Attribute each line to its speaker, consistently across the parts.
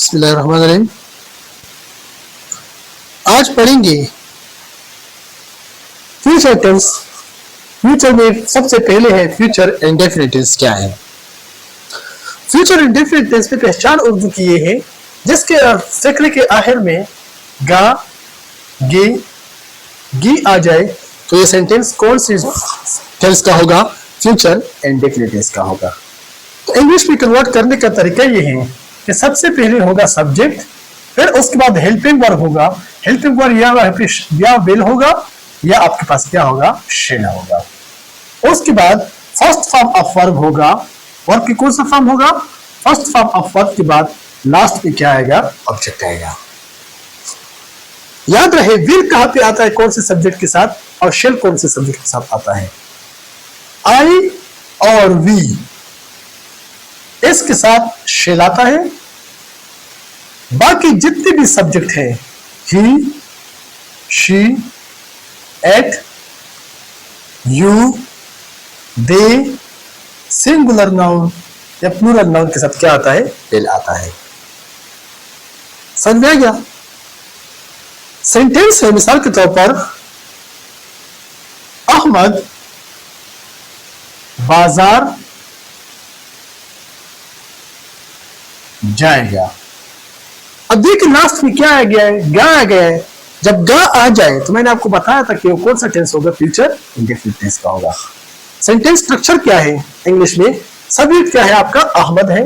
Speaker 1: बिस्मिल्लाहिर्रहमानिर्रहीम। आज पढ़ेंगे फ्यूचर टेंस। फ्यूचर में सबसे पहले है फ्यूचर इंडेफिनिट टेंस क्या है। फ्यूचर इंडेफिनिट टेंस की पहचान उर्दू की ये है जिसके फिक्र के आखिर में गा गे गी आ जाए तो ये सेंटेंस कौन सी टेंस का होगा? फ्यूचर इंडेफिनिट टेंस का होगा। तो इंग्लिश में कन्वर्ट करने का तरीका ये है कि सबसे पहले होगा सब्जेक्ट, फिर उसके बाद हेल्पिंग वर्ब होगा। हेल्पिंग वर्ब या विल होगा या आपके पास क्या होगा? शेल होगा। उसके बाद फर्स्ट फॉर्म ऑफ वर्ब होगा। वर्ब की कौन सा फॉर्म होगा? फर्स्ट फॉर्म ऑफ वर्ब के बाद लास्ट में क्या आएगा? ऑब्जेक्ट आएगा। याद रहे विल कहां पे आता है? कौन से सब्जेक्ट के साथ? और शेल कौन से सब्जेक्ट के साथ आता है? आई और वी इसके साथ शेल आता है। बाकी जितने भी सब्जेक्ट हैं he, she, it, you, they, singular noun या प्लूरल नाउन के साथ क्या आता है? विल आता है। समझ में आ गया? सेंटेंस है मिसाल के तौर पर अहमद बाजार जाएगा। अब देखिए लास्ट में क्या आ गया है? गा आ गया है। जब गा आ जाए तो मैंने आपको बताया था कि वो कौन सा टेंस होगा? फ्यूचर इंडेफिनिट टेंस का होगा। सेंटेंस स्ट्रक्चर क्या है इंग्लिश में? सब्जेक्ट क्या है आपका? अहमद है।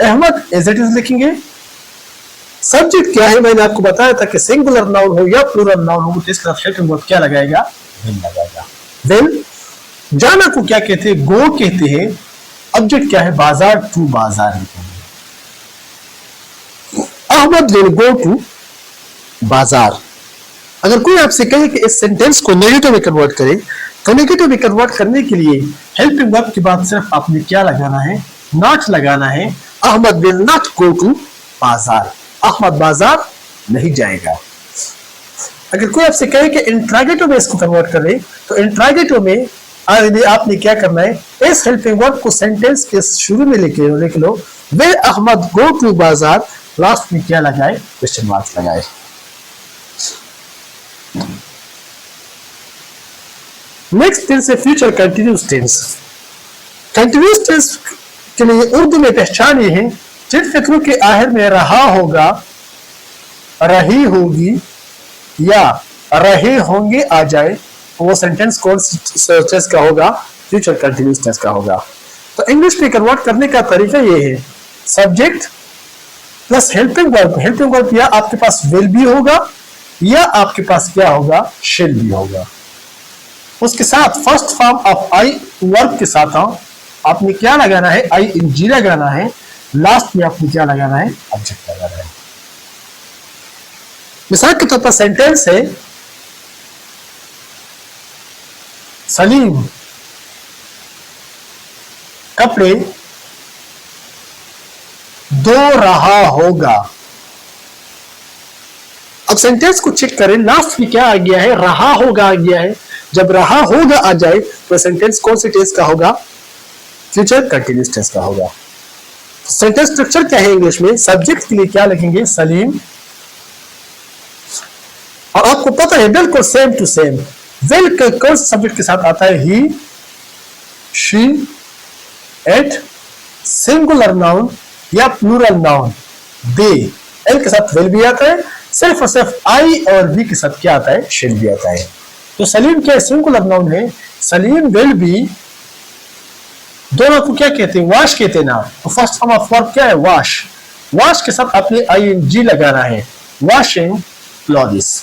Speaker 1: अहमद एज इट इज लिखेंगे। सब्जेक्ट क्या है? मैंने आपको बताया था कि सिंगुलर नाउन हो या प्लूरल नाउन हो तो इसका हेल्पिंग वर्ब क्या लगाएगा? विल लगाएगा। विल जाना को क्या कहते हैं? गो कहते हैं। ऑब्जेक्ट क्या है? बाजार, टू बाजार लिखेंगे। अहमद विल गो टू बाजार। अगर कोई आपसे कहे कि इस सेंटेंस को नेगेटिव में कन्वर्ट करें तो नेगेटिव में कन्वर्ट करने के लिए हेल्पिंग वर्ब के बाद सिर्फ आपने क्या लगाना है? नॉट लगाना है। Ahmad will not go to bazaar. Ahmad बाजार नहीं जाएगा। अगर कोई आपसे कहे कि इंट्रोगेटिव में इसको कन्वर्ट करें तो इंट्रोगेटिव में आपने क्या करना है? इस हेल्पिंग वर्ब को सेंटेंस के शुरू में लिख लो। Will Ahmad go to bazaar, last में क्या लगाए? क्वेश्चन मार्क्स लगाए। नेक्स्ट टेंस है future continuous tense. Continuous tense के लिए उर्दू में पहचान ये है जिन फिक्रों के आखिर में रहा होगा, रही होगी या रहे होंगे आ जाए वो सेंटेंस कौन सी टेंस का होगा? फ्यूचर कंटिन्यूस टेंस का होगा। तो इंग्लिश में कन्वर्ट करने का तरीका ये है subject plus helping verb. Helping verb या आपके पास विल भी होगा या आपके पास क्या होगा? शेल भी होगा। उसके साथ first form of I verb के साथ आपने क्या लगाना है? आई इन जी लगाना है। लास्ट में आपने क्या लगाना है? ऑब्जेक्ट लगाना है। मिसाल के तौर पर सेंटेंस है सलीम कपड़े धो रहा होगा। अब सेंटेंस को चेक करें, लास्ट में क्या आ गया है? रहा होगा आ गया है। जब रहा होगा आ जाए तो सेंटेंस कौन सी टेंस का होगा? फ्यूचर कंटिन्यूस टेंस का होगा। सेंटेंस स्ट्रक्चर क्या है इंग्लिश में? सब्जेक्ट के लिए क्या लिखेंगे? सलीम। और आपको पता है बिल्कुल सेम टू सेम विल कौन से सब्जेक्ट के साथ आता है? ही, शी, एट, सिंगुलर नाउन या प्लूरल नाउन दे। एल के साथ विल भी आता है। सिर्फ और सिर्फ आई और वी के साथ क्या आता है? शेल भी आता है। तो सलीम क्या सिंगुलर नाउन है? सलीम विल बी दोनों को क्या कहते हैं? वॉश कहते हैं ना। तो फर्स्ट फॉर्म ऑफ वर्ब क्या है? वॉश। वॉश के साथ आपने आई एन जी लगाना है। Washing clothes.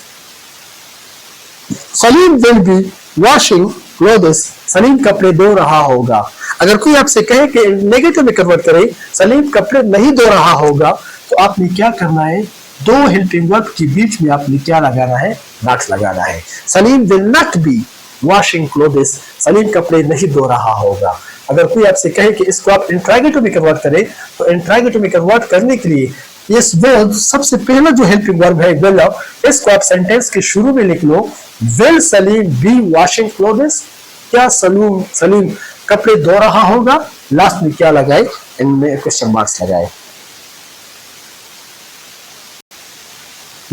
Speaker 1: Salim will be washing clothes. Salim कपड़े धो रहा होगा। अगर कोई आपसे कहे कि नेगेटिव में कन्वर्ट करे सलीम कपड़े नहीं धो रहा होगा तो आपने क्या करना है? दो हेल्पिंग वर्ब के बीच में आपने क्या लगाना है? नॉट लगाना है। Salim will not be washing clothes. Salim कपड़े नहीं धो रहा होगा। अगर कोई आपसे कहे कि इसको आप इंट्रोगेटिव में कन्वर्ट करें तो इंट्रोगेटिव में कन्वर्ट करने के लिए इस वो सबसे पहला जो हेल्पिंग वर्ब है विल, इसको आप सेंटेंस के शुरू में लिख लो। Will Salim be washing clothes? क्या सलीम कपड़े धो रहा होगा? लास्ट में क्या लगाए? इनमें क्वेश्चन मार्क्स लगाए।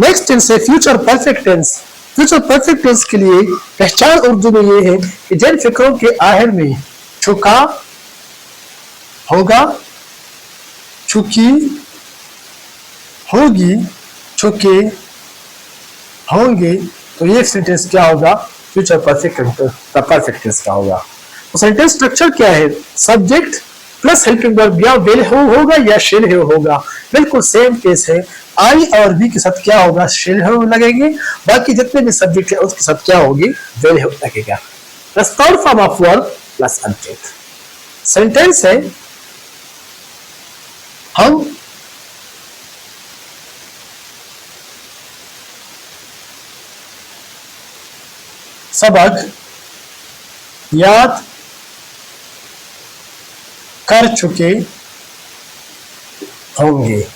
Speaker 1: नेक्स्ट टेंस है future perfect tense. Future perfect tense के लिए पहचान उर्दू में ये है कि जिन फिक्रों के आखिर में चुका होगा, चुकी होगी, चुके होंगे, तो ये सेंटेंस क्या होगा? फ्यूचर परफेक्ट टेंस का होगा। तो सेंटेंस स्ट्रक्चर क्या है? सब्जेक्ट प्लस हेल्पिंग वर्ब या विल होगा या शिल होगा। बिल्कुल सेम केस है। आई और बी के साथ क्या होगा? शिल लगेंगे। बाकी जितने भी सब्जेक्ट है उसके साथ क्या होगी? विल लगेगा। Plus third form of verb plus object. Sentence है हम सबक याद कर चुके होंगे।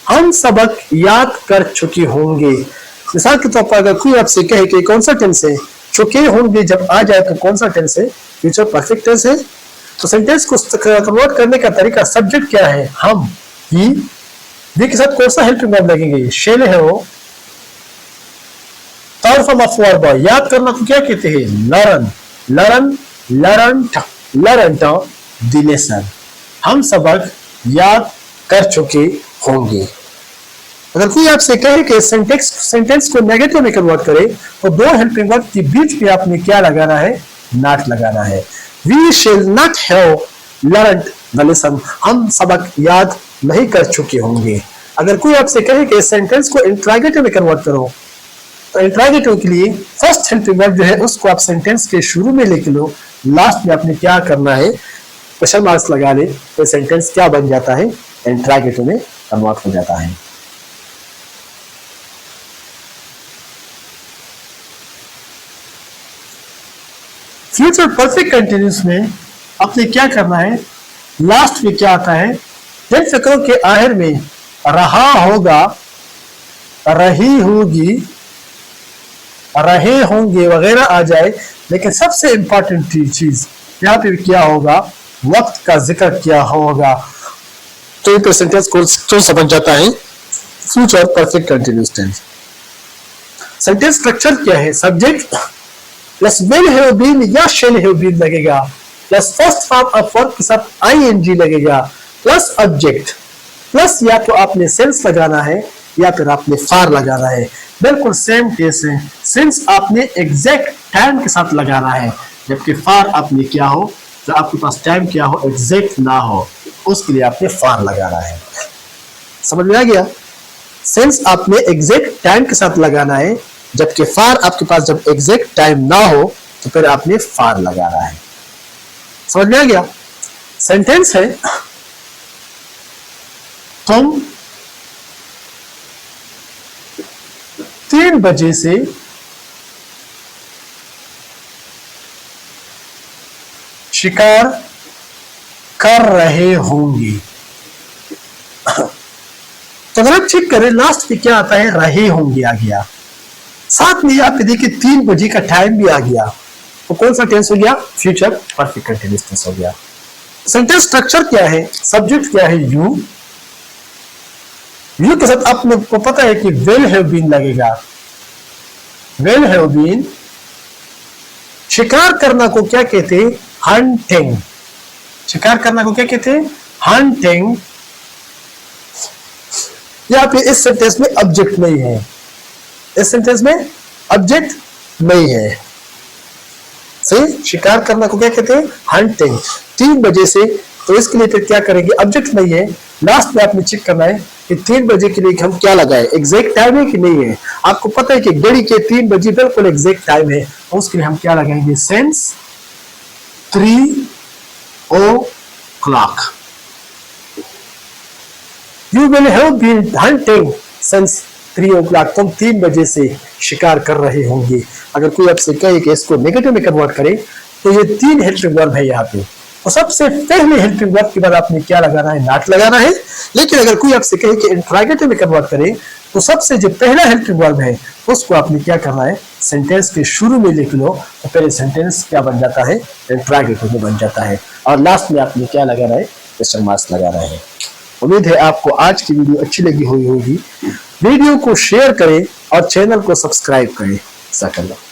Speaker 1: हम सबक याद कर चुके होंगे। मिसाल के तौर पर अगर कोई आपसे कहे कि कौन सा टेंस है, चुके होंगे जब आ जाए तो कौन सा टेंस है? फ्यूचर परफेक्ट टेंस है। तो सेंटेंस को कन्वर्ट करने का तरीका, सब्जेक्ट क्या है? हम, ही, वी के साथ कौन सा हेल्पिंग वर्ब लगेंगे? शेल है वो। थर्ड फॉर्म ऑफ वर्ब, याद करना को क्या कहते हैं? Learn, learn, learnt the lesson. हम सबक याद कर चुके होंगे। अगर कोई आपसे कहे कि सेंटेंस को नेगेटिव में कन्वर्ट करे तो दो हेल्पिंग वर्ब के बीच में आपने क्या लगाना है? नॉट लगाना है। We shall not have learned the lesson. हम सबक याद नहीं कर चुके होंगे। अगर कोई आपसे कहे कि सेंटेंस को इंट्रोगेटिव में कन्वर्ट करो तो इंट्रोगेटिव के लिए फर्स्ट हेल्पिंग वर्ब जो है उसको आप सेंटेंस के शुरू में लिख लो, लास्ट में आपने क्या करना है? क्वेश्चन मार्क्स लगा ले, तो सेंटेंस क्या बन जाता है? इंट्रोगेटिव में कन्वर्ट हो जाता है। फ्यूचर परफेक्ट कंटिन्यूस में आपने क्या करना है? लास्ट में क्या आता है? जिन फिक्रों के आखिर में रहा होगा, रही होगी, रहे होंगे वगैरह आ जाए, लेकिन सबसे इंपॉर्टेंट चीज यहाँ पे क्या होगा? वक्त का जिक्र क्या होगा। तो ये सेंटेंस को तो समझ जाता है future perfect continuous tense. Sentence structure क्या है? Subject plus will have been या शैल हैव बीन लगेगा, plus first form of verb के साथ आईएनजी लगेगा, प्लस ऑब्जेक्ट, प्लस या तो आपने सेंस लगाना है या फिर आपने फार लगाना है। बिल्कुल सेम केस है। सिंस आपने एग्जैक्ट टाइम के साथ लगाना है, जबकि फार आपने क्या हो, तो आपके पास टाइम क्या हो, एग्जैक्ट ना हो, उसके लिए आपने फार लगाना है। समझ में आ गया? सिंस आपने एग्जैक्ट टाइम के साथ लगाना है, जबकि फार आपके पास जब एग्जैक्ट टाइम ना हो तो फिर आपने फार लगाना है। समझ में आ गया? सेंटेंस है तुम 3 बजे से शिकार कर रहे होंगे। तो अगर आप चेक करें लास्ट पे क्या आता है? रहे होंगे आ गया। साथ में यहाँ पे देखिए 3 बजे का टाइम भी आ गया। तो कौन सा टेंस हो गया? फ्यूचर परफेक्ट कंटीन्यूअस टेंस हो गया। सेंटेंस स्ट्रक्चर क्या है? सब्जेक्ट क्या है? यू। यू के साथ आपको पता है कि विल हैव बीन लगेगा। Will have been. शिकार करना को क्या कहते हैं? हंटिंग। शिकार करना को क्या कहते हैं? हंटिंग। यहाँ पे इस सेंटेंस में ऑब्जेक्ट नहीं है, इस सेंटेंस में ऑब्जेक्ट नहीं है। सही? शिकार करना को क्या कहते हैं? हंटिंग। 3 बजे से, तो इसके लिए फिर क्या करेंगे? ऑब्जेक्ट नहीं है। लास्ट में आपने चेक करना है कि 3 बजे के लिए हम क्या लगाए, एग्जैक्ट टाइम है कि नहीं है। आपको पता है कि घड़ी के 3 बजे बिल्कुल एग्जैक्ट टाइम है, उसके लिए हम क्या लगाएंगे? Since 3 o'clock you will have been hunting since 3 o'clock। तुम 3 बजे से शिकार कर रहे होंगे। अगर कोई आपसे कहे कि इसको नेगेटिव में कन्वर्ट करे तो ये 3 हेल्पिंग वर्ब है यहाँ पे। तो सबसे पहले हेल्पिंग वर्ब के बाद आपने क्या लगाना है? नॉट लगाना है। लेकिन अगर कोई आपसे कहे कि इंट्रोगेटिव में कन्वर्ट करे तो सबसे जो पहला हेल्पिंग वर्ब है उसको आपने क्या करना है? सेंटेंस के शुरू में लिख लो, तो पहले सेंटेंस क्या बन जाता है? इंट्रोगेटिव में बन जाता है। और लास्ट में आपने क्या लगाना है? क्वेश्चन मार्क्स लगाना है। उम्मीद है आपको आज की वीडियो अच्छी लगी हुई होगी। वीडियो को शेयर करें और चैनल को सब्सक्राइब करें। जज़ाकल्लाह।